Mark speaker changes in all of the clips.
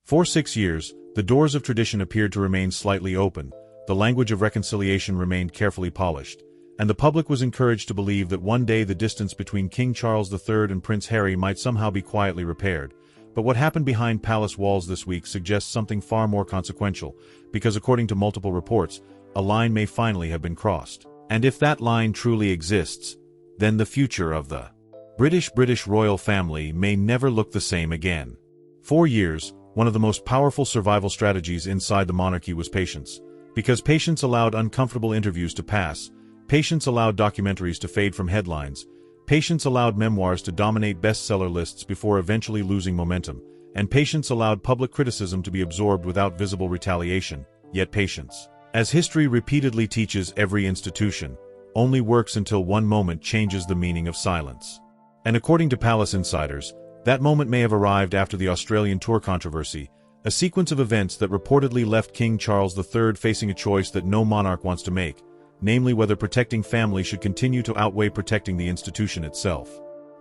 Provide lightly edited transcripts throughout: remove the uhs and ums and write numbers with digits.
Speaker 1: For 6 years, the doors of tradition appeared to remain slightly open, the language of reconciliation remained carefully polished, and the public was encouraged to believe that one day the distance between King Charles III and Prince Harry might somehow be quietly repaired. But what happened behind palace walls this week suggests something far more consequential, because according to multiple reports, a line may finally have been crossed. And if that line truly exists, then the future of the British royal family may never look the same again. For years, one of the most powerful survival strategies inside the monarchy was patience. Because patience allowed uncomfortable interviews to pass, patience allowed documentaries to fade from headlines, patience allowed memoirs to dominate bestseller lists before eventually losing momentum, and patience allowed public criticism to be absorbed without visible retaliation, yet patience, as history repeatedly teaches every institution, only works until one moment changes the meaning of silence. And according to palace insiders, that moment may have arrived after the Australian tour controversy, a sequence of events that reportedly left King Charles III facing a choice that no monarch wants to make, namely whether protecting family should continue to outweigh protecting the institution itself.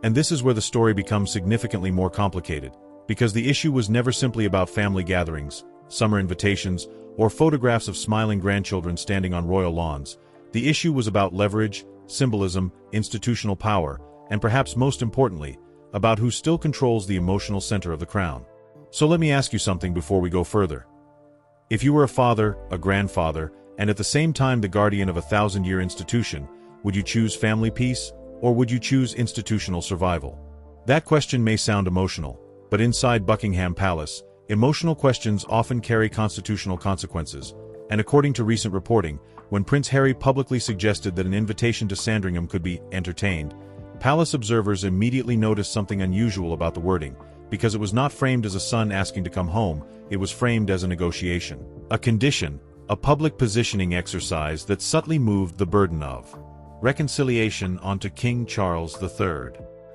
Speaker 1: And this is where the story becomes significantly more complicated, because the issue was never simply about family gatherings, summer invitations, or photographs of smiling grandchildren standing on royal lawns. The issue was about leverage, symbolism, institutional power, and perhaps most importantly, about who still controls the emotional center of the crown. So let me ask you something before we go further. If you were a father, a grandfather, and at the same time the guardian of a 1,000-year institution, would you choose family peace, or would you choose institutional survival? That question may sound emotional, but inside Buckingham Palace, emotional questions often carry constitutional consequences, and according to recent reporting, when Prince Harry publicly suggested that an invitation to Sandringham could be entertained, palace observers immediately noticed something unusual about the wording, because it was not framed as a son asking to come home, it was framed as a negotiation, a condition, a public positioning exercise that subtly moved the burden of reconciliation onto King Charles III.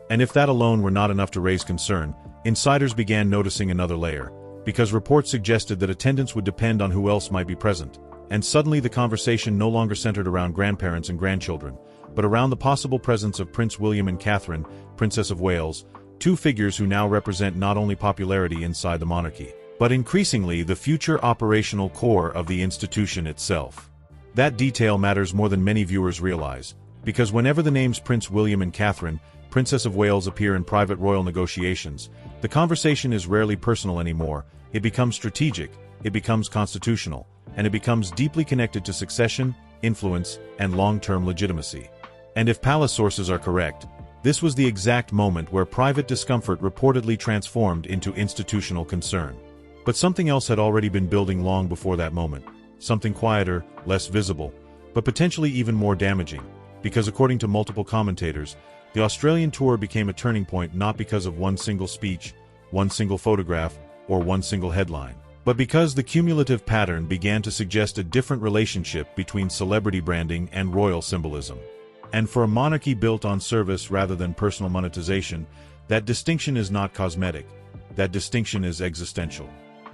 Speaker 1: And if that alone were not enough to raise concern, insiders began noticing another layer, because reports suggested that attendance would depend on who else might be present, and suddenly the conversation no longer centered around grandparents and grandchildren, but around the possible presence of Prince William and Catherine, Princess of Wales, two figures who now represent not only popularity inside the monarchy, but increasingly the future operational core of the institution itself. That detail matters more than many viewers realize, because whenever the names Prince William and Catherine, Princess of Wales appear in private royal negotiations, the conversation is rarely personal anymore, it becomes strategic, it becomes constitutional, and it becomes deeply connected to succession, influence, and long-term legitimacy. And if palace sources are correct, this was the exact moment where private discomfort reportedly transformed into institutional concern. But something else had already been building long before that moment, something quieter, less visible, but potentially even more damaging, because according to multiple commentators, the Australian tour became a turning point not because of one single speech, one single photograph, or one single headline, but because the cumulative pattern began to suggest a different relationship between celebrity branding and royal symbolism. And for a monarchy built on service rather than personal monetization, that distinction is not cosmetic, that distinction is existential.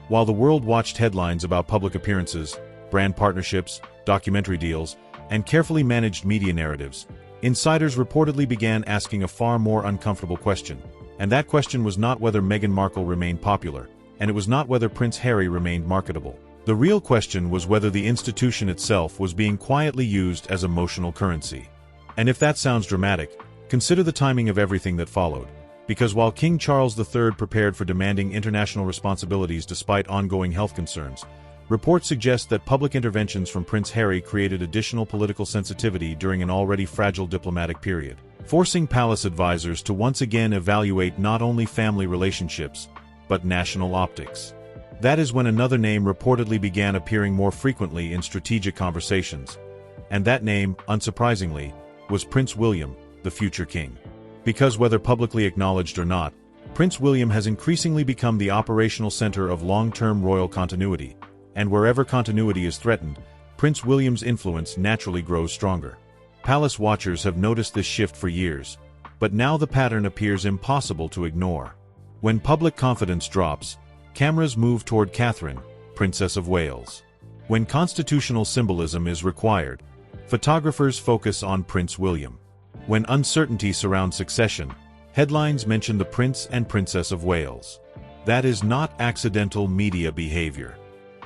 Speaker 1: While the world watched headlines about public appearances, brand partnerships, documentary deals, and carefully managed media narratives, insiders reportedly began asking a far more uncomfortable question. And that question was not whether Meghan Markle remained popular, and it was not whether Prince Harry remained marketable. The real question was whether the institution itself was being quietly used as emotional currency. And if that sounds dramatic, consider the timing of everything that followed. Because while King Charles III prepared for demanding international responsibilities despite ongoing health concerns, reports suggest that public interventions from Prince Harry created additional political sensitivity during an already fragile diplomatic period, forcing palace advisors to once again evaluate not only family relationships, but national optics. That is when another name reportedly began appearing more frequently in strategic conversations. And that name, unsurprisingly, was Prince William, the future king. Because whether publicly acknowledged or not, Prince William has increasingly become the operational center of long-term royal continuity, and wherever continuity is threatened, Prince William's influence naturally grows stronger. Palace watchers have noticed this shift for years, but now the pattern appears impossible to ignore. When public confidence drops, cameras move toward Catherine, Princess of Wales. When constitutional symbolism is required, photographers focus on Prince William. When uncertainty surrounds succession, headlines mention the Prince and Princess of Wales. That is not accidental media behavior.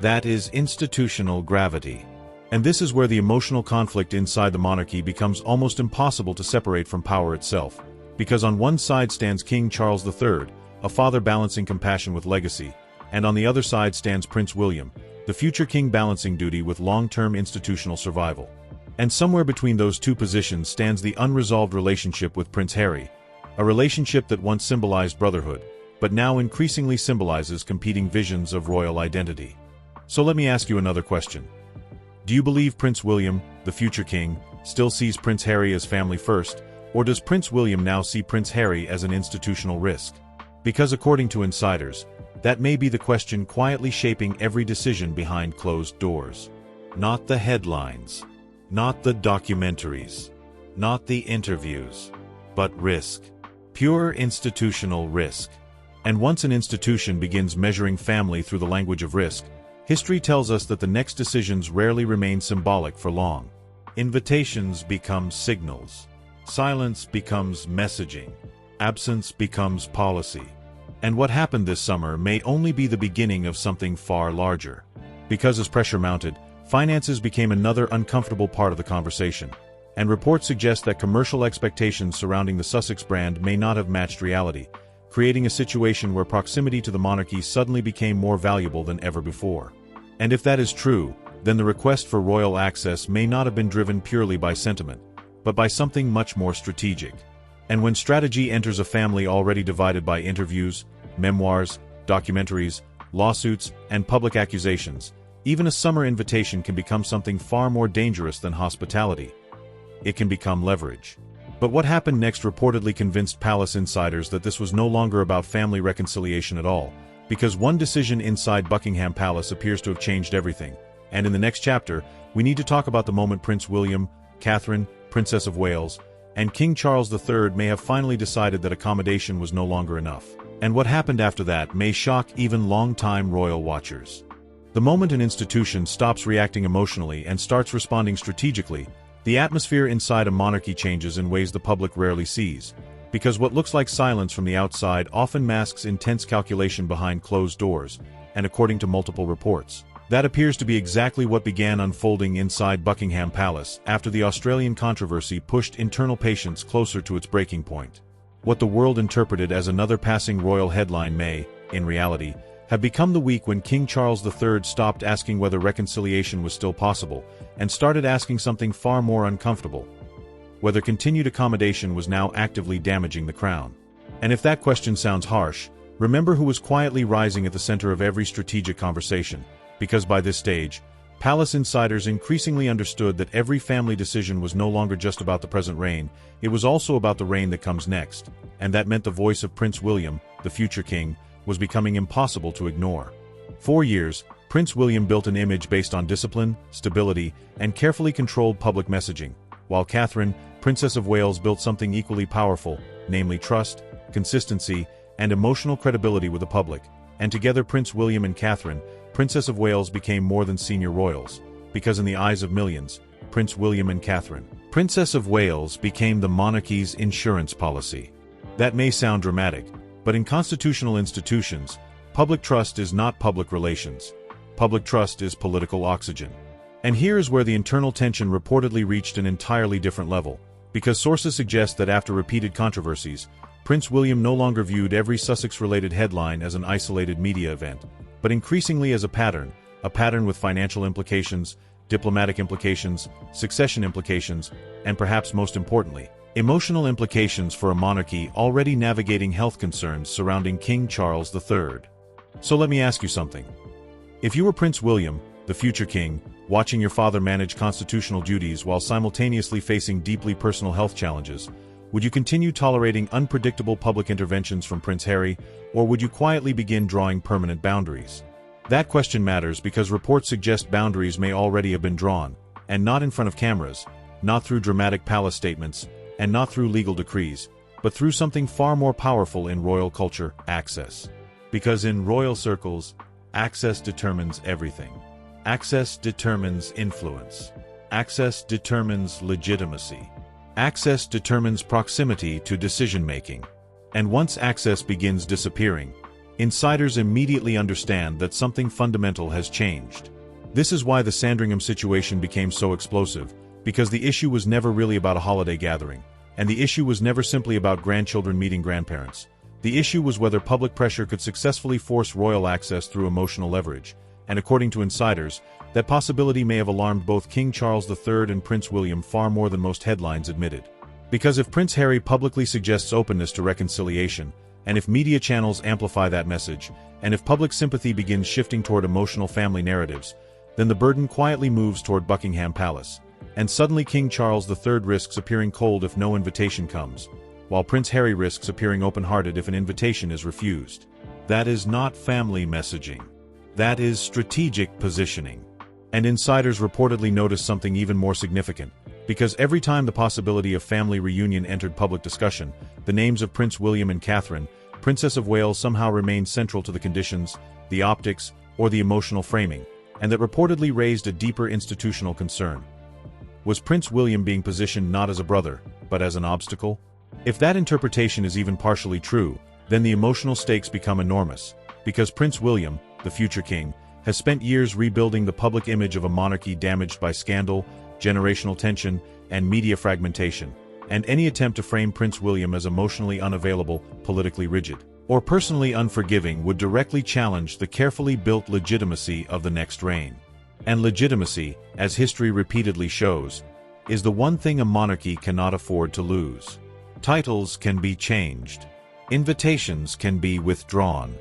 Speaker 1: That is institutional gravity. And this is where the emotional conflict inside the monarchy becomes almost impossible to separate from power itself. Because on one side stands King Charles III, a father balancing compassion with legacy, and on the other side stands Prince William, the future king balancing duty with long-term institutional survival. And somewhere between those two positions stands the unresolved relationship with Prince Harry, a relationship that once symbolized brotherhood, but now increasingly symbolizes competing visions of royal identity. So let me ask you another question. Do you believe Prince William, the future king, still sees Prince Harry as family first, or does Prince William now see Prince Harry as an institutional risk? Because according to insiders, that may be the question quietly shaping every decision behind closed doors. Not the headlines, not the documentaries, not the interviews, but risk. Pure institutional risk. And once an institution begins measuring family through the language of risk, history tells us that the next decisions rarely remain symbolic for long. Invitations become signals. Silence becomes messaging. Absence becomes policy. And what happened this summer may only be the beginning of something far larger. Because as pressure mounted, finances became another uncomfortable part of the conversation, and reports suggest that commercial expectations surrounding the Sussex brand may not have matched reality, creating a situation where proximity to the monarchy suddenly became more valuable than ever before. And if that is true, then the request for royal access may not have been driven purely by sentiment, but by something much more strategic. And when strategy enters a family already divided by interviews, memoirs, documentaries, lawsuits, and public accusations, even a summer invitation can become something far more dangerous than hospitality. It can become leverage. But what happened next reportedly convinced palace insiders that this was no longer about family reconciliation at all, because one decision inside Buckingham Palace appears to have changed everything. And in the next chapter, we need to talk about the moment Prince William, Catherine, Princess of Wales, and King Charles III may have finally decided that accommodation was no longer enough. And what happened after that may shock even long-time royal watchers. The moment an institution stops reacting emotionally and starts responding strategically, the atmosphere inside a monarchy changes in ways the public rarely sees, because what looks like silence from the outside often masks intense calculation behind closed doors, and according to multiple reports, that appears to be exactly what began unfolding inside Buckingham Palace after the Australian controversy pushed internal patience closer to its breaking point. What the world interpreted as another passing royal headline may, in reality, have become the week when King Charles III stopped asking whether reconciliation was still possible, and started asking something far more uncomfortable: whether continued accommodation was now actively damaging the crown. And if that question sounds harsh, remember who was quietly rising at the center of every strategic conversation, because by this stage, palace insiders increasingly understood that every family decision was no longer just about the present reign, it was also about the reign that comes next, and that meant the voice of Prince William, the future king, was becoming impossible to ignore. For years, Prince William built an image based on discipline, stability, and carefully controlled public messaging, while Catherine, Princess of Wales, built something equally powerful, namely trust, consistency, and emotional credibility with the public. And together Prince William and Catherine, Princess of Wales, became more than senior royals, because in the eyes of millions, Prince William and Catherine, Princess of Wales, became the monarchy's insurance policy. That may sound dramatic, but in constitutional institutions, public trust is not public relations. Public trust is political oxygen. And here is where the internal tension reportedly reached an entirely different level, because sources suggest that after repeated controversies, Prince William no longer viewed every Sussex-related headline as an isolated media event, but increasingly as a pattern with financial implications, diplomatic implications, succession implications, and perhaps most importantly, emotional implications for a monarchy already navigating health concerns surrounding King Charles III. So let me ask you something. If you were Prince William, the future king, watching your father manage constitutional duties while simultaneously facing deeply personal health challenges, would you continue tolerating unpredictable public interventions from Prince Harry, or would you quietly begin drawing permanent boundaries? That question matters because reports suggest boundaries may already have been drawn, and not in front of cameras, not through dramatic palace statements, and not through legal decrees, but through something far more powerful in royal culture: access. Because in royal circles, access determines everything. Access determines influence. Access determines legitimacy. Access determines proximity to decision-making. And once access begins disappearing, Insiders immediately understand that something fundamental has changed. This is why the Sandringham situation became so explosive, because the issue was never really about a holiday gathering, and the issue was never simply about grandchildren meeting grandparents. The issue was whether public pressure could successfully force royal access through emotional leverage, and according to insiders, that possibility may have alarmed both King Charles III and Prince William far more than most headlines admitted. Because if Prince Harry publicly suggests openness to reconciliation, and if media channels amplify that message, and if public sympathy begins shifting toward emotional family narratives, then the burden quietly moves toward Buckingham Palace, and suddenly King Charles III risks appearing cold if no invitation comes, while Prince Harry risks appearing open-hearted if an invitation is refused. That is not family messaging. That is strategic positioning. And insiders reportedly noticed something even more significant, because every time the possibility of family reunion entered public discussion, the names of Prince William and Catherine, Princess of Wales, somehow remained central to the conditions, the optics, or the emotional framing, and that reportedly raised a deeper institutional concern. Was Prince William being positioned not as a brother, but as an obstacle? If that interpretation is even partially true, then the emotional stakes become enormous, because Prince William, the future king, has spent years rebuilding the public image of a monarchy damaged by scandal, generational tension, and media fragmentation, and any attempt to frame Prince William as emotionally unavailable, politically rigid, or personally unforgiving would directly challenge the carefully built legitimacy of the next reign. And legitimacy, as history repeatedly shows, is the one thing a monarchy cannot afford to lose. Titles can be changed. Invitations can be withdrawn.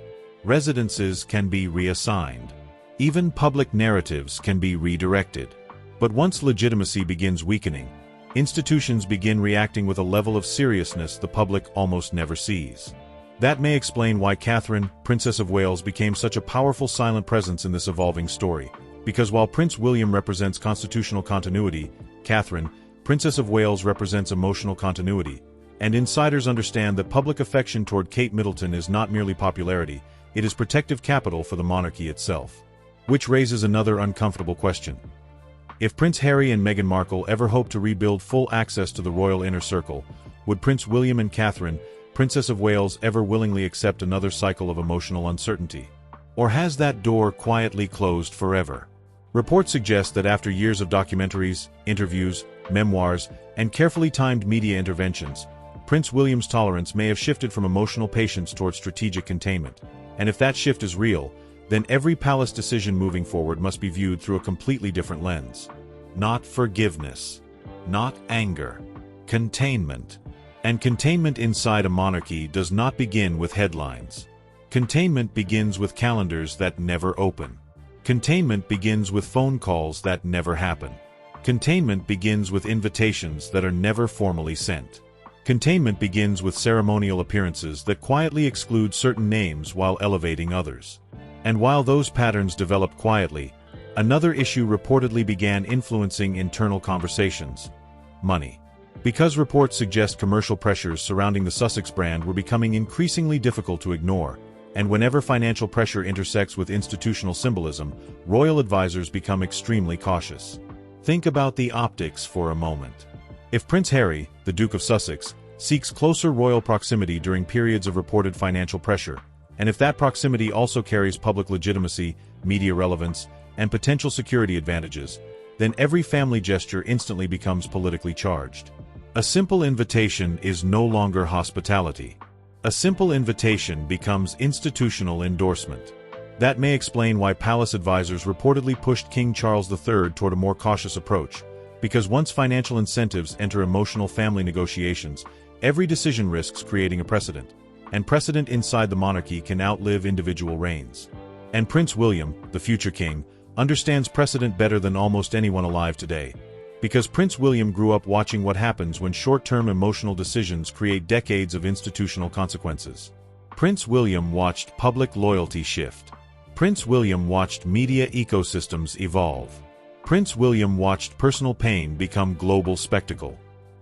Speaker 1: Residences can be reassigned. Even public narratives can be redirected. But once legitimacy begins weakening, institutions begin reacting with a level of seriousness the public almost never sees. That may explain why Catherine, Princess of Wales, became such a powerful silent presence in this evolving story. Because while Prince William represents constitutional continuity, Catherine, Princess of Wales, represents emotional continuity. And insiders understand that public affection toward Kate Middleton is not merely popularity, it is protective capital for the monarchy itself. Which raises another uncomfortable question. If Prince Harry and Meghan Markle ever hope to rebuild full access to the royal inner circle, would Prince William and Catherine, Princess of Wales, ever willingly accept another cycle of emotional uncertainty? Or has that door quietly closed forever? Reports suggest that after years of documentaries, interviews, memoirs, and carefully timed media interventions, Prince William's tolerance may have shifted from emotional patience toward strategic containment. And if that shift is real, then every palace decision moving forward must be viewed through a completely different lens. Not forgiveness. Not anger. Containment. And containment inside a monarchy does not begin with headlines. Containment begins with calendars that never open. Containment begins with phone calls that never happen. Containment begins with invitations that are never formally sent. Containment begins with ceremonial appearances that quietly exclude certain names while elevating others. And while those patterns developed quietly, another issue reportedly began influencing internal conversations: money. Because reports suggest commercial pressures surrounding the Sussex brand were becoming increasingly difficult to ignore, and whenever financial pressure intersects with institutional symbolism, royal advisors become extremely cautious. Think about the optics for a moment. If Prince Harry, the Duke of Sussex, seeks closer royal proximity during periods of reported financial pressure, and if that proximity also carries public legitimacy, media relevance, and potential security advantages, then every family gesture instantly becomes politically charged. A simple invitation is no longer hospitality. A simple invitation becomes institutional endorsement. That may explain why palace advisors reportedly pushed King Charles III toward a more cautious approach, because once financial incentives enter emotional family negotiations, every decision risks creating a precedent, and precedent inside the monarchy can outlive individual reigns. And Prince William, the future king, understands precedent better than almost anyone alive today, because Prince William grew up watching what happens when short-term emotional decisions create decades of institutional consequences. Prince William watched public loyalty shift. Prince William watched media ecosystems evolve. Prince William watched personal pain become global spectacle.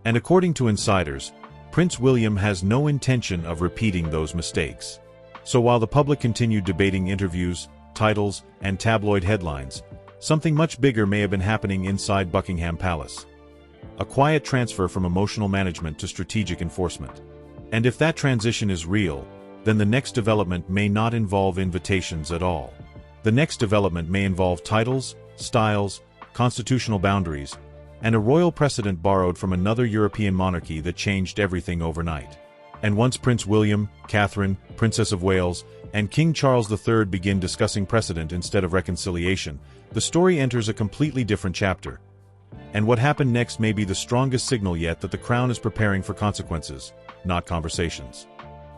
Speaker 1: And according to insiders, Prince William has no intention of repeating those mistakes. So while the public continued debating interviews, titles, and tabloid headlines, something much bigger may have been happening inside Buckingham Palace. A quiet transfer from emotional management to strategic enforcement. And if that transition is real, then the next development may not involve invitations at all. The next development may involve titles, styles, constitutional boundaries, and a royal precedent borrowed from another European monarchy that changed everything overnight. And once Prince William, Catherine, Princess of Wales, and King Charles III begin discussing precedent instead of reconciliation, the story enters a completely different chapter. And what happened next may be the strongest signal yet that the crown is preparing for consequences, not conversations.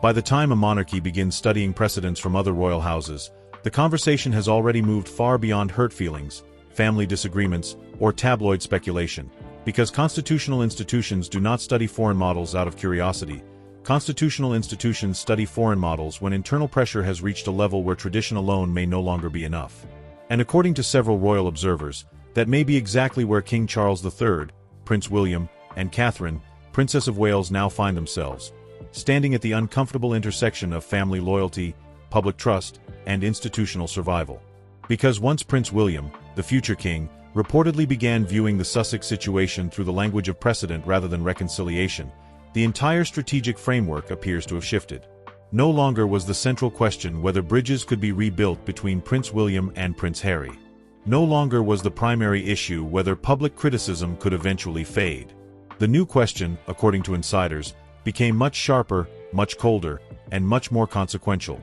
Speaker 1: By the time a monarchy begins studying precedents from other royal houses, the conversation has already moved far beyond hurt feelings, family disagreements, or tabloid speculation. Because constitutional institutions do not study foreign models out of curiosity, constitutional institutions study foreign models when internal pressure has reached a level where tradition alone may no longer be enough. And according to several royal observers, that may be exactly where King Charles III, Prince William, and Catherine, Princess of Wales now find themselves, standing at the uncomfortable intersection of family loyalty, public trust, and institutional survival. Because once Prince William, the future king, reportedly began viewing the Sussex situation through the language of precedent rather than reconciliation, the entire strategic framework appears to have shifted. No longer was the central question whether bridges could be rebuilt between Prince William and Prince Harry. No longer was the primary issue whether public criticism could eventually fade. The new question, according to insiders, became much sharper, much colder, and much more consequential.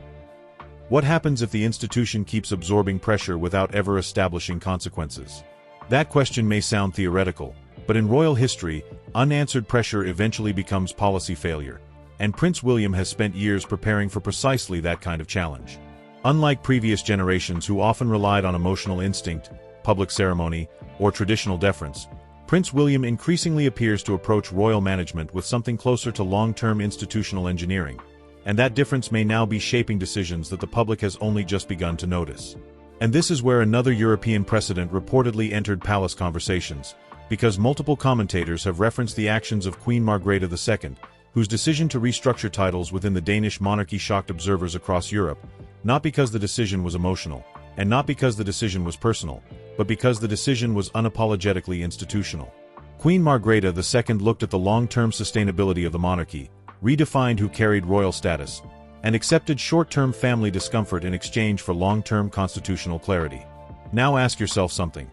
Speaker 1: What happens if the institution keeps absorbing pressure without ever establishing consequences? That question may sound theoretical, but in royal history, unanswered pressure eventually becomes policy failure, and Prince William has spent years preparing for precisely that kind of challenge. Unlike previous generations who often relied on emotional instinct, public ceremony, or traditional deference, Prince William increasingly appears to approach royal management with something closer to long-term institutional engineering, and that difference may now be shaping decisions that the public has only just begun to notice. And this is where another European precedent reportedly entered palace conversations, because multiple commentators have referenced the actions of Queen Margrethe II, whose decision to restructure titles within the Danish monarchy shocked observers across Europe, not because the decision was emotional, and not because the decision was personal, but because the decision was unapologetically institutional. Queen Margrethe II looked at the long-term sustainability of the monarchy, redefined who carried royal status, and accepted short-term family discomfort in exchange for long-term constitutional clarity. Now ask yourself something.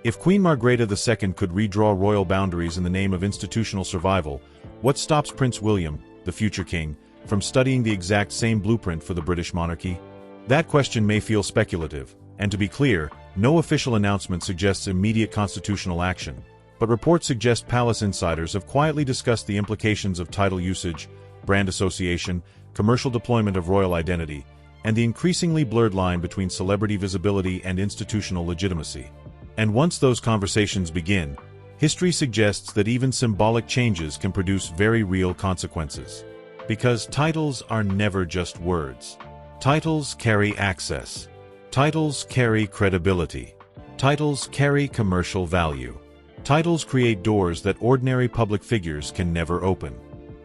Speaker 1: If Queen Margrethe II could redraw royal boundaries in the name of institutional survival, what stops Prince William, the future king, from studying the exact same blueprint for the British monarchy? That question may feel speculative, and to be clear, no official announcement suggests immediate constitutional action, but reports suggest palace insiders have quietly discussed the implications of title usage, brand association, commercial deployment of royal identity, and the increasingly blurred line between celebrity visibility and institutional legitimacy. And once those conversations begin, history suggests that even symbolic changes can produce very real consequences. Because titles are never just words. Titles carry access. Titles carry credibility. Titles carry commercial value. Titles create doors that ordinary public figures can never open.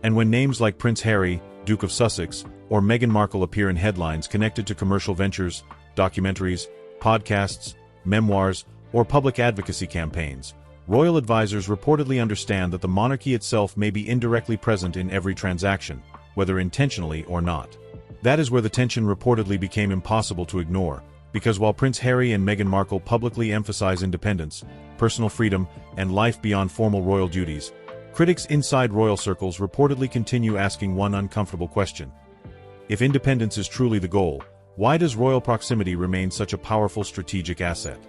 Speaker 1: And when names like Prince Harry, Duke of Sussex, or Meghan Markle appear in headlines connected to commercial ventures, documentaries, podcasts, memoirs, or public advocacy campaigns, royal advisors reportedly understand that the monarchy itself may be indirectly present in every transaction, whether intentionally or not. That is where the tension reportedly became impossible to ignore, because while Prince Harry and Meghan Markle publicly emphasize independence, personal freedom, and life beyond formal royal duties, critics inside royal circles reportedly continue asking one uncomfortable question. If independence is truly the goal, why does royal proximity remain such a powerful strategic asset?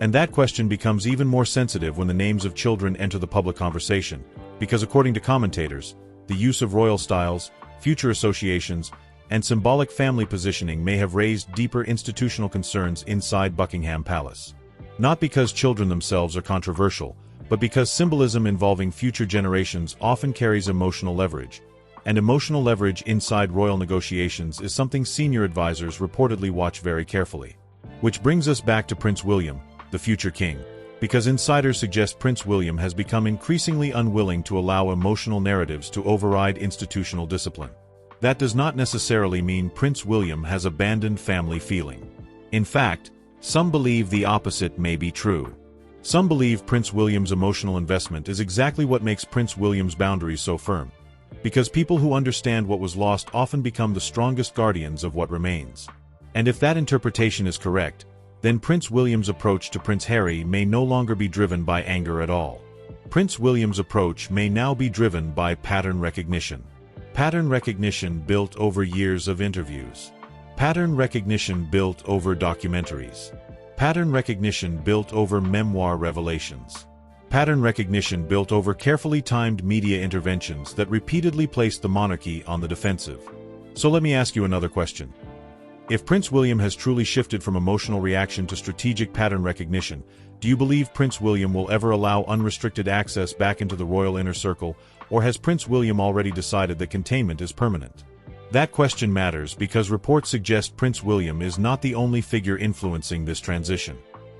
Speaker 1: And that question becomes even more sensitive when the names of children enter the public conversation, because according to commentators, the use of royal styles, future associations, and symbolic family positioning may have raised deeper institutional concerns inside Buckingham Palace. Not because children themselves are controversial, but because symbolism involving future generations often carries emotional leverage, and emotional leverage inside royal negotiations is something senior advisors reportedly watch very carefully. Which brings us back to Prince William, the future king, because insiders suggest Prince William has become increasingly unwilling to allow emotional narratives to override institutional discipline. That does not necessarily mean Prince William has abandoned family feeling. In fact, some believe the opposite may be true. Some believe Prince William's emotional investment is exactly what makes Prince William's boundaries so firm. because people who understand what was lost often become the strongest guardians of what remains. And if that interpretation is correct, then Prince William's approach to Prince Harry may no longer be driven by anger at all. Prince William's approach may now be driven by pattern recognition. Pattern recognition built over years of interviews. Pattern recognition built over documentaries. Pattern recognition built over memoir revelations. Pattern recognition built over carefully timed media interventions that repeatedly placed the monarchy on the defensive. So let me ask you another question. If Prince William has truly shifted from emotional reaction to strategic pattern recognition, do you believe Prince William will ever allow unrestricted access back into the royal inner circle, or has Prince William already decided that containment is permanent? That question matters because reports suggest Prince William is not the only figure influencing this transition.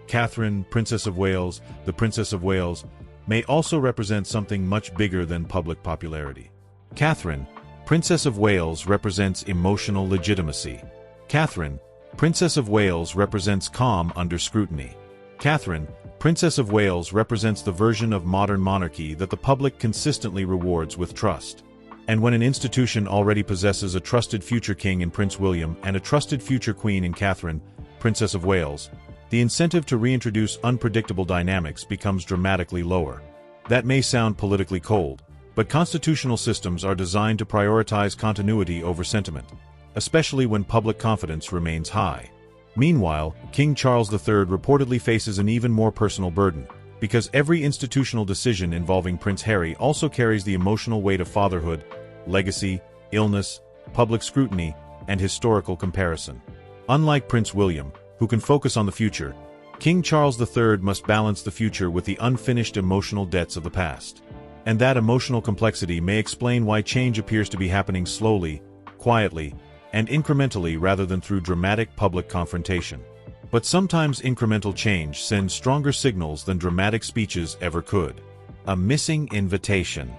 Speaker 1: Catherine, Princess of Wales, the Princess of Wales, may also represent something much bigger than public popularity. Catherine, Princess of Wales, represents emotional legitimacy. Catherine, Princess of Wales, represents calm under scrutiny. Catherine, Princess of Wales, represents the version of modern monarchy that the public consistently rewards with trust. And when an institution already possesses a trusted future king in Prince William and a trusted future queen in Catherine, Princess of Wales, the incentive to reintroduce unpredictable dynamics becomes dramatically lower. That may sound politically cold, but constitutional systems are designed to prioritize continuity over sentiment, especially when public confidence remains high. Meanwhile, King Charles III reportedly faces an even more personal burden, because every institutional decision involving Prince Harry also carries the emotional weight of fatherhood, legacy, illness, public scrutiny, and historical comparison. Unlike Prince William, who can focus on the future, King Charles III must balance the future with the unfinished emotional debts of the past. And that emotional complexity may explain why change appears to be happening slowly, quietly, and incrementally rather than through dramatic public confrontation. But sometimes incremental change sends stronger signals than dramatic speeches ever could. A missing invitation.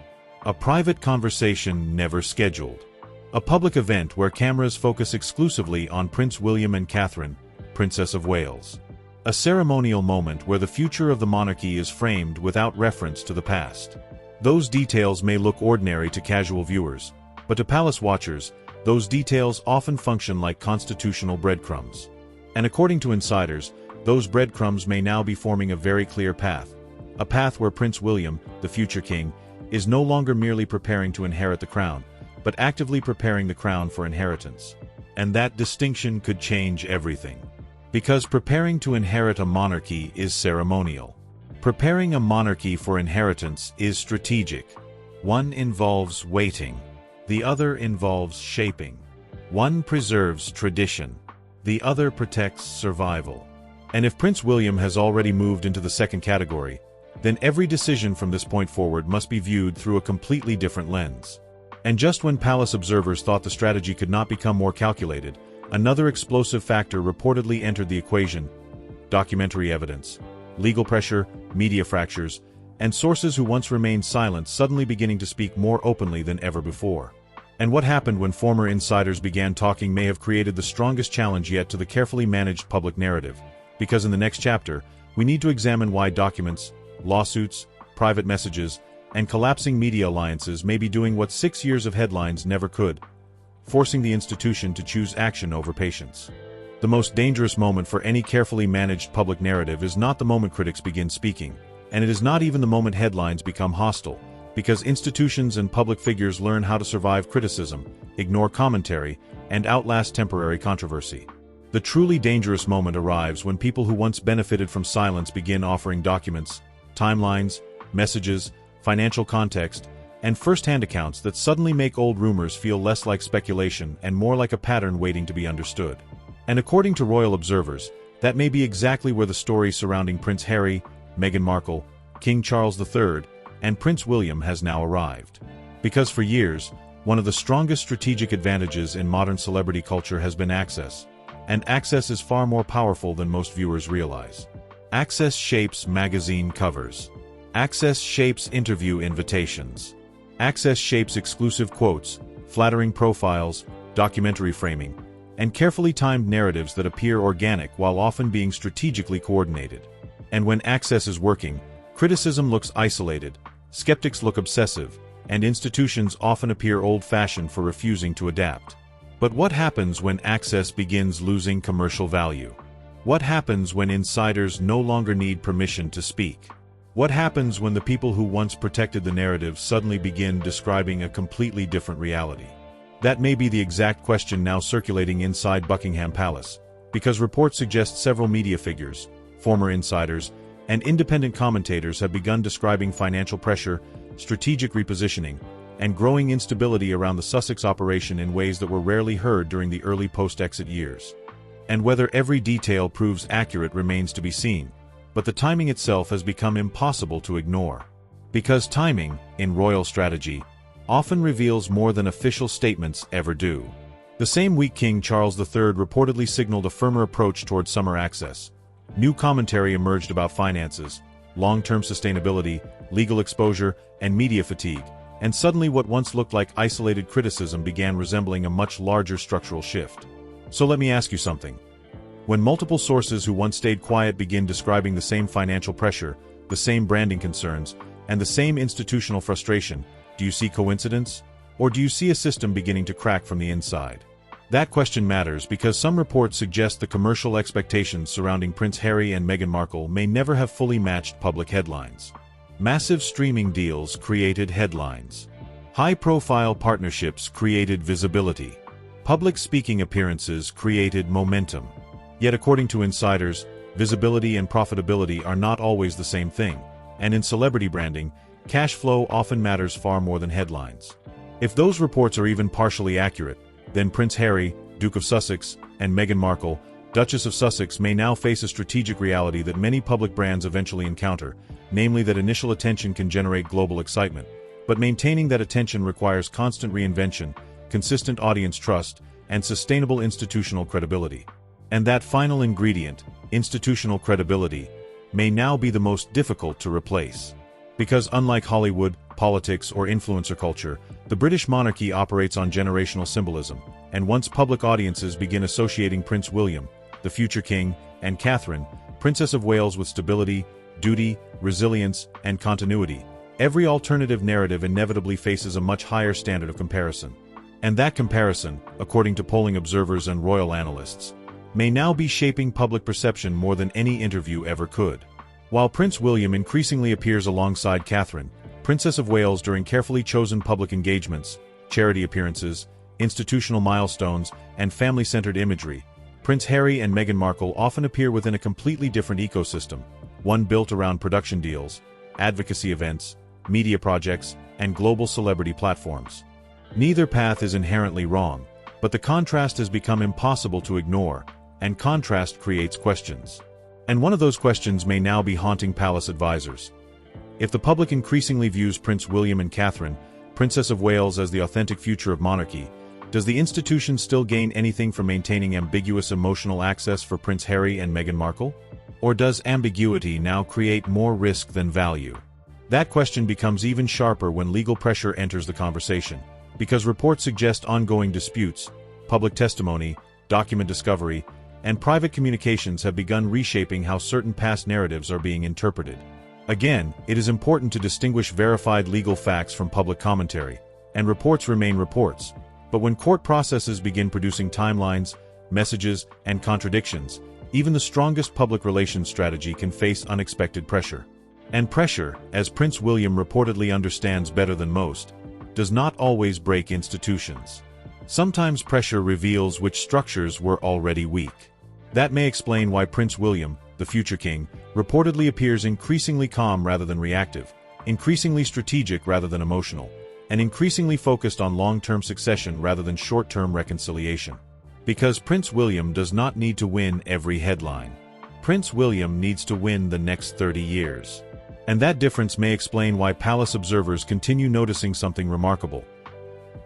Speaker 1: A private conversation never scheduled. A public event where cameras focus exclusively on Prince William and Catherine, Princess of Wales. A ceremonial moment where the future of the monarchy is framed without reference to the past. Those details may look ordinary to casual viewers, but to palace watchers, those details often function like constitutional breadcrumbs. And according to insiders, those breadcrumbs may now be forming a very clear path. A path where Prince William, the future king, is no longer merely preparing to inherit the crown, but actively preparing the crown for inheritance. And that distinction could change everything. Because preparing to inherit a monarchy is ceremonial. Preparing a monarchy for inheritance is strategic. One involves waiting. The other involves shaping. One preserves tradition. The other protects survival. And if Prince William has already moved into the second category, then every decision from this point forward must be viewed through a completely different lens. And just when palace observers thought the strategy could not become more calculated, another explosive factor reportedly entered the equation: documentary evidence, legal pressure, media fractures, and sources who once remained silent suddenly beginning to speak more openly than ever before. And what happened when former insiders began talking may have created the strongest challenge yet to the carefully managed public narrative, because in the next chapter, we need to examine why documents, lawsuits, private messages, and collapsing media alliances may be doing what 6 years of headlines never could, forcing the institution to choose action over patience. The most dangerous moment for any carefully managed public narrative is not the moment critics begin speaking, and it is not even the moment headlines become hostile, because institutions and public figures learn how to survive criticism, ignore commentary, and outlast temporary controversy. The truly dangerous moment arrives when people who once benefited from silence begin offering documents, timelines, messages, financial context, and first-hand accounts that suddenly make old rumors feel less like speculation and more like a pattern waiting to be understood. And according to royal observers, that may be exactly where the story surrounding Prince Harry, Meghan Markle, King Charles III, and Prince William has now arrived. Because for years, one of the strongest strategic advantages in modern celebrity culture has been access. And access is far more powerful than most viewers realize. Access shapes magazine covers. Access shapes interview invitations. Access shapes exclusive quotes, flattering profiles, documentary framing, and carefully timed narratives that appear organic while often being strategically coordinated. And when access is working, criticism looks isolated, skeptics look obsessive, and institutions often appear old-fashioned for refusing to adapt. But what happens when access begins losing commercial value? What happens when insiders no longer need permission to speak? What happens when the people who once protected the narrative suddenly begin describing a completely different reality? That may be the exact question now circulating inside Buckingham Palace, because reports suggest several media figures, former insiders, and independent commentators have begun describing financial pressure, strategic repositioning, and growing instability around the Sussex operation in ways that were rarely heard during the early post-exit years. And whether every detail proves accurate remains to be seen, but the timing itself has become impossible to ignore. Because timing, in royal strategy, often reveals more than official statements ever do. The same week King Charles III reportedly signaled a firmer approach toward summer access. New commentary emerged about finances, long-term sustainability, legal exposure, and media fatigue, and suddenly what once looked like isolated criticism began resembling a much larger structural shift. So let me ask you something. When multiple sources who once stayed quiet begin describing the same financial pressure, the same branding concerns, and the same institutional frustration, do you see coincidence? Or do you see a system beginning to crack from the inside? That question matters because some reports suggest the commercial expectations surrounding Prince Harry and Meghan Markle may never have fully matched public headlines. Massive streaming deals created headlines. High-profile partnerships created visibility. Public speaking appearances created momentum. Yet according to insiders, visibility and profitability are not always the same thing, and in celebrity branding, cash flow often matters far more than headlines. If those reports are even partially accurate, then Prince Harry, Duke of Sussex, and Meghan Markle, Duchess of Sussex, may now face a strategic reality that many public brands eventually encounter, namely that initial attention can generate global excitement, but maintaining that attention requires constant reinvention, consistent audience trust, and sustainable institutional credibility. And that final ingredient, institutional credibility, may now be the most difficult to replace. Because unlike Hollywood, politics, or influencer culture, the British monarchy operates on generational symbolism, and once public audiences begin associating Prince William, the future king, and Catherine, Princess of Wales, with stability, duty, resilience, and continuity, every alternative narrative inevitably faces a much higher standard of comparison. And that comparison, according to polling observers and royal analysts, may now be shaping public perception more than any interview ever could. While Prince William increasingly appears alongside Catherine, Princess of Wales, during carefully chosen public engagements, charity appearances, institutional milestones, and family-centered imagery, Prince Harry and Meghan Markle often appear within a completely different ecosystem, one built around production deals, advocacy events, media projects, and global celebrity platforms. Neither path is inherently wrong, but the contrast has become impossible to ignore, and contrast creates questions. And one of those questions may now be haunting palace advisors. If the public increasingly views Prince William and Catherine, Princess of Wales, as the authentic future of monarchy, does the institution still gain anything from maintaining ambiguous emotional access for Prince Harry and Meghan Markle? Or does ambiguity now create more risk than value? That question becomes even sharper when legal pressure enters the conversation, because reports suggest ongoing disputes, public testimony, document discovery, and private communications have begun reshaping how certain past narratives are being interpreted. Again, it is important to distinguish verified legal facts from public commentary, and reports remain reports. But when court processes begin producing timelines, messages, and contradictions, even the strongest public relations strategy can face unexpected pressure. And pressure, as Prince William reportedly understands better than most, does not always break institutions. Sometimes pressure reveals which structures were already weak. That may explain why Prince William, the future king, reportedly appears increasingly calm rather than reactive, increasingly strategic rather than emotional, and increasingly focused on long-term succession rather than short-term reconciliation. Because Prince William does not need to win every headline. Prince William needs to win the next 30 years. And that difference may explain why palace observers continue noticing something remarkable.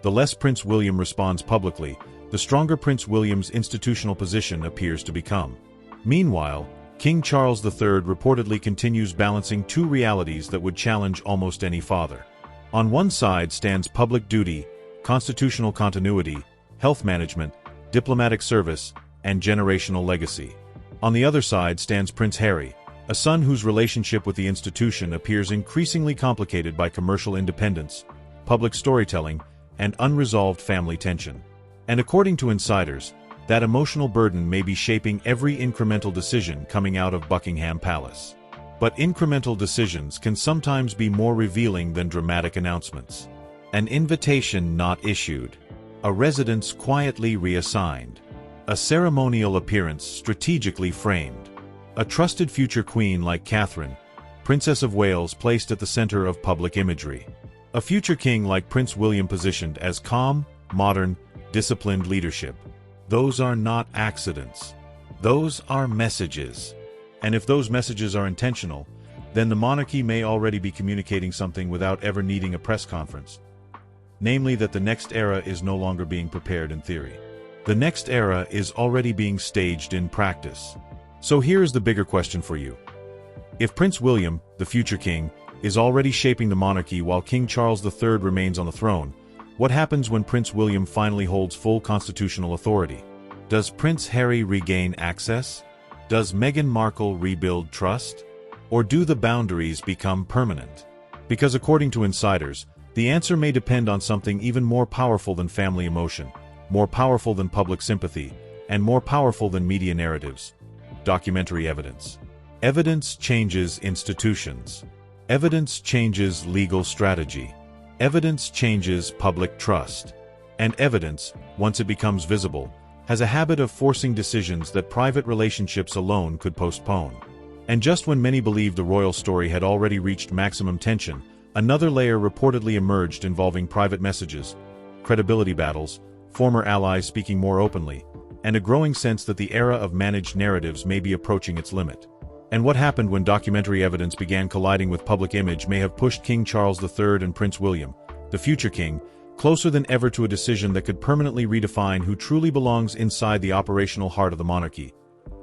Speaker 1: The less Prince William responds publicly, the stronger Prince William's institutional position appears to become. Meanwhile, King Charles III reportedly continues balancing two realities that would challenge almost any father. On one side stands public duty, constitutional continuity, health management, diplomatic service, and generational legacy. On the other side stands Prince Harry, a son whose relationship with the institution appears increasingly complicated by commercial independence, public storytelling, and unresolved family tension. And according to insiders, that emotional burden may be shaping every incremental decision coming out of Buckingham Palace. But incremental decisions can sometimes be more revealing than dramatic announcements. An invitation not issued. A residence quietly reassigned. A ceremonial appearance strategically framed. A trusted future queen like Catherine, Princess of Wales, placed at the center of public imagery. A future king like Prince William positioned as calm, modern, disciplined leadership. Those are not accidents. Those are messages. And if those messages are intentional, then the monarchy may already be communicating something without ever needing a press conference. Namely, that the next era is no longer being prepared in theory. The next era is already being staged in practice. So here is the bigger question for you. If Prince William, the future king, is already shaping the monarchy while King Charles III remains on the throne, what happens when Prince William finally holds full constitutional authority? Does Prince Harry regain access? Does Meghan Markle rebuild trust? Or do the boundaries become permanent? Because according to insiders, the answer may depend on something even more powerful than family emotion, more powerful than public sympathy, and more powerful than media narratives. Documentary evidence. Evidence changes institutions. Evidence changes legal strategy. Evidence changes public trust. And evidence, once it becomes visible, has a habit of forcing decisions that private relationships alone could postpone. And just when many believed the royal story had already reached maximum tension, another layer reportedly emerged involving private messages, credibility battles, former allies speaking more openly, and a growing sense that the era of managed narratives may be approaching its limit. And what happened when documentary evidence began colliding with public image may have pushed King Charles III and Prince William, the future king, closer than ever to a decision that could permanently redefine who truly belongs inside the operational heart of the monarchy.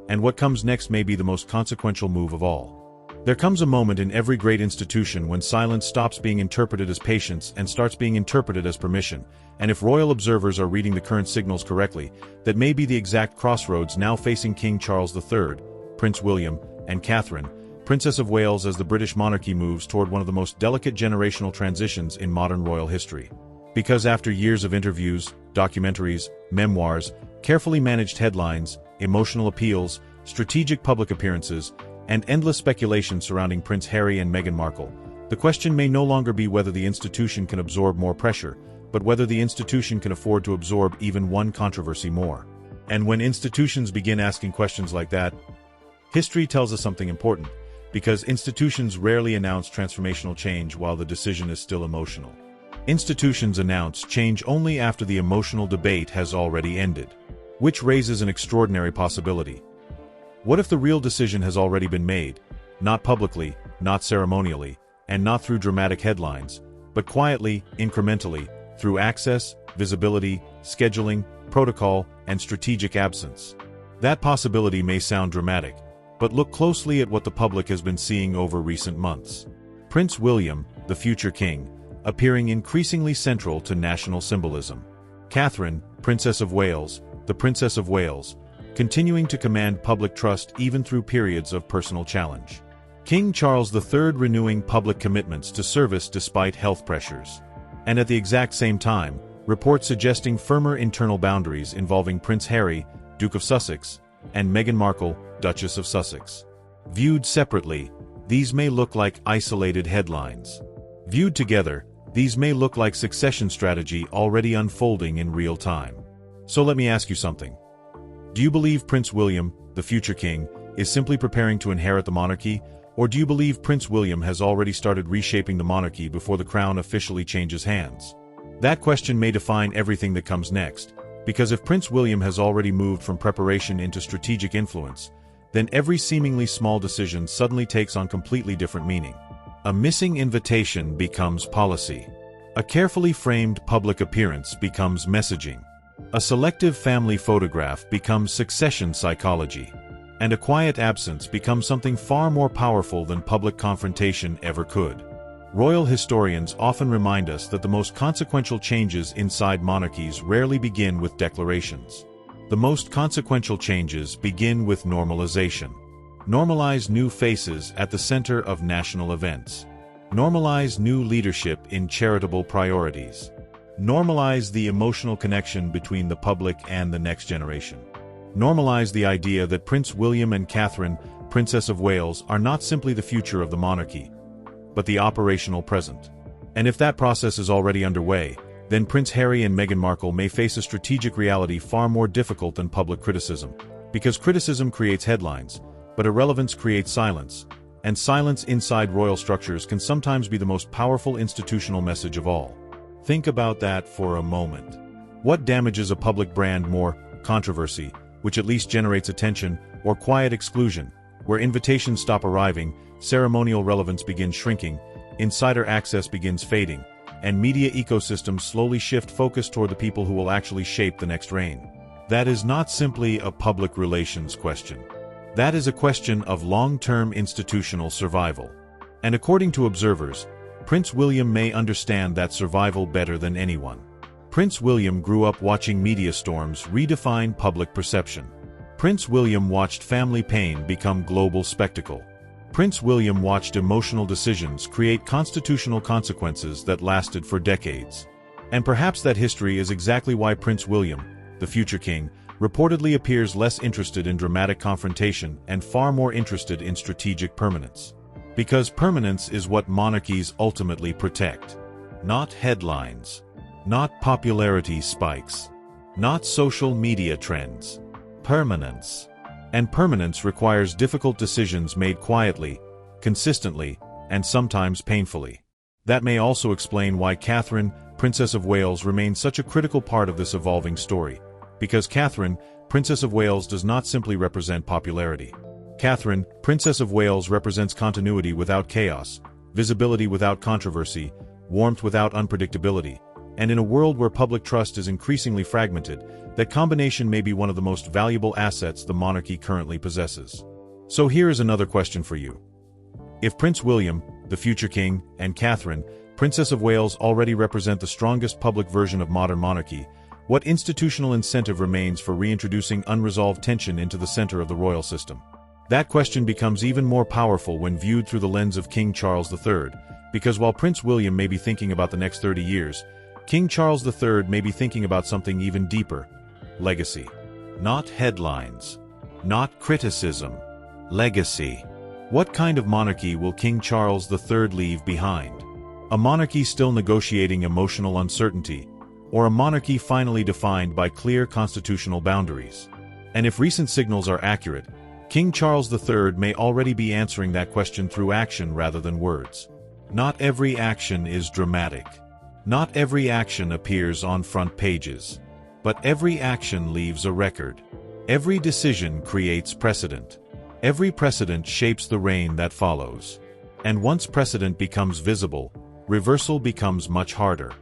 Speaker 1: And what comes next may be the most consequential move of all. There comes a moment in every great institution when silence stops being interpreted as patience and starts being interpreted as permission, and if royal observers are reading the current signals correctly, that may be the exact crossroads now facing King Charles III, Prince William, and Catherine, Princess of Wales, as the British monarchy moves toward one of the most delicate generational transitions in modern royal history. Because after years of interviews, documentaries, memoirs, carefully managed headlines, emotional appeals, strategic public appearances, and endless speculation surrounding Prince Harry and Meghan Markle, the question may no longer be whether the institution can absorb more pressure, but whether the institution can afford to absorb even one controversy more. And when institutions begin asking questions like that, history tells us something important, because institutions rarely announce transformational change while the decision is still emotional. Institutions announce change only after the emotional debate has already ended. Which raises an extraordinary possibility. What if the real decision has already been made, not publicly, not ceremonially, and not through dramatic headlines, but quietly, incrementally, through access, visibility, scheduling, protocol, and strategic absence? That possibility may sound dramatic, but look closely at what the public has been seeing over recent months. Prince William, the future king, appearing increasingly central to national symbolism. Catherine, Princess of Wales, the Princess of Wales, continuing to command public trust even through periods of personal challenge. King Charles III renewing public commitments to service despite health pressures. And at the exact same time, reports suggesting firmer internal boundaries involving Prince Harry, Duke of Sussex, and Meghan Markle, Duchess of Sussex. Viewed separately, these may look like isolated headlines. Viewed together, these may look like succession strategy already unfolding in real time. So let me ask you something. Do you believe Prince William, the future king, is simply preparing to inherit the monarchy, or do you believe Prince William has already started reshaping the monarchy before the crown officially changes hands? That question may define everything that comes next, because if Prince William has already moved from preparation into strategic influence, then every seemingly small decision suddenly takes on completely different meaning. A missing invitation becomes policy. A carefully framed public appearance becomes messaging. A selective family photograph becomes succession psychology. And a quiet absence becomes something far more powerful than public confrontation ever could. Royal historians often remind us that the most consequential changes inside monarchies rarely begin with declarations. The most consequential changes begin with normalization. Normalize new faces at the center of national events. Normalize new leadership step in charitable priorities. Normalize the emotional connection between the public and the next generation. Normalize the idea that Prince William and Catherine, Princess of Wales, are not simply the future of the monarchy, but the operational present. And if that process is already underway, then Prince Harry and Meghan Markle may face a strategic reality far more difficult than public criticism. Because criticism creates headlines, but irrelevance creates silence, and silence inside royal structures can sometimes be the most powerful institutional message of all. Think about that for a moment. What damages a public brand more? Controversy, which at least generates attention, or quiet exclusion, where invitations stop arriving, ceremonial relevance begins shrinking, insider access begins fading, and media ecosystems slowly shift focus toward the people who will actually shape the next reign. That is not simply a public relations question. That is a question of long-term institutional survival. And according to observers, Prince William may understand that survival better than anyone. Prince William grew up watching media storms redefine public perception. Prince William watched family pain become global spectacle. Prince William watched emotional decisions create constitutional consequences that lasted for decades. And perhaps that history is exactly why Prince William, the future king, reportedly appears less interested in dramatic confrontation and far more interested in strategic permanence. Because permanence is what monarchies ultimately protect. Not headlines. Not popularity spikes. Not social media trends. Permanence. And permanence requires difficult decisions made quietly, consistently, and sometimes painfully. That may also explain why Catherine, Princess of Wales, remains such a critical part of this evolving story. Because Catherine, Princess of Wales, does not simply represent popularity. Catherine, Princess of Wales, represents continuity without chaos, visibility without controversy, warmth without unpredictability. And in a world where public trust is increasingly fragmented, that combination may be one of the most valuable assets the monarchy currently possesses. So here is another question for you. If Prince William, the future king, and Catherine, Princess of Wales, already represent the strongest public version of modern monarchy, what institutional incentive remains for reintroducing unresolved tension into the center of the royal system? That question becomes even more powerful when viewed through the lens of King Charles III, because while Prince William may be thinking about the next 30 years, King Charles III may be thinking about something even deeper. Legacy. Not headlines. Not criticism. Legacy. What kind of monarchy will King Charles III leave behind? A monarchy still negotiating emotional uncertainty, or a monarchy finally defined by clear constitutional boundaries? And if recent signals are accurate, King Charles III may already be answering that question through action rather than words. Not every action is dramatic. Not every action appears on front pages. But every action leaves a record. Every decision creates precedent. Every precedent shapes the reign that follows. And once precedent becomes visible, reversal becomes much harder.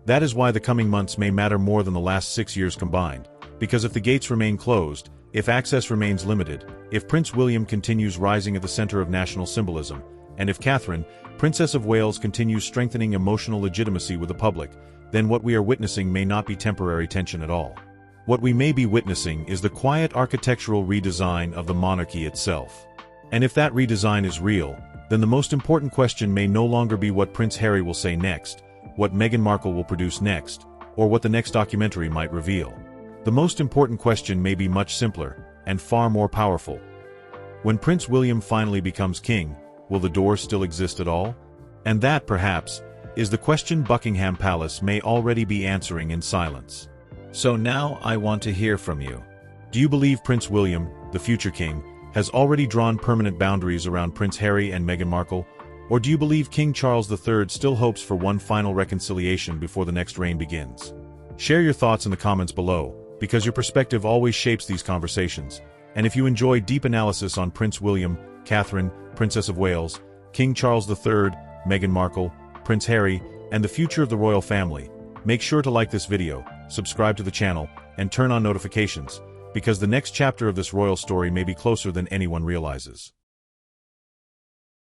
Speaker 1: That is why the coming months may matter more than the last 6 years combined, because if the gates remain closed, if access remains limited, if Prince William continues rising at the center of national symbolism, and if Catherine, Princess of Wales, continues strengthening emotional legitimacy with the public, then what we are witnessing may not be temporary tension at all. What we may be witnessing is the quiet architectural redesign of the monarchy itself. And if that redesign is real, then the most important question may no longer be what Prince Harry will say next, what Meghan Markle will produce next, or what the next documentary might reveal. The most important question may be much simpler, and far more powerful. When Prince William finally becomes king, will the door still exist at all? And that, perhaps, is the question Buckingham Palace may already be answering in silence. So now I want to hear from you. Do you believe Prince William, the future king, has already drawn permanent boundaries around Prince Harry and Meghan Markle? Or do you believe King Charles III still hopes for one final reconciliation before the next reign begins? Share your thoughts in the comments below, because your perspective always shapes these conversations. And if you enjoy deep analysis on Prince William, Catherine, Princess of Wales, King Charles III, Meghan Markle, Prince Harry, and the future of the royal family, make sure to like this video, subscribe to the channel, and turn on notifications, because the next chapter of this royal story may be closer than anyone realizes.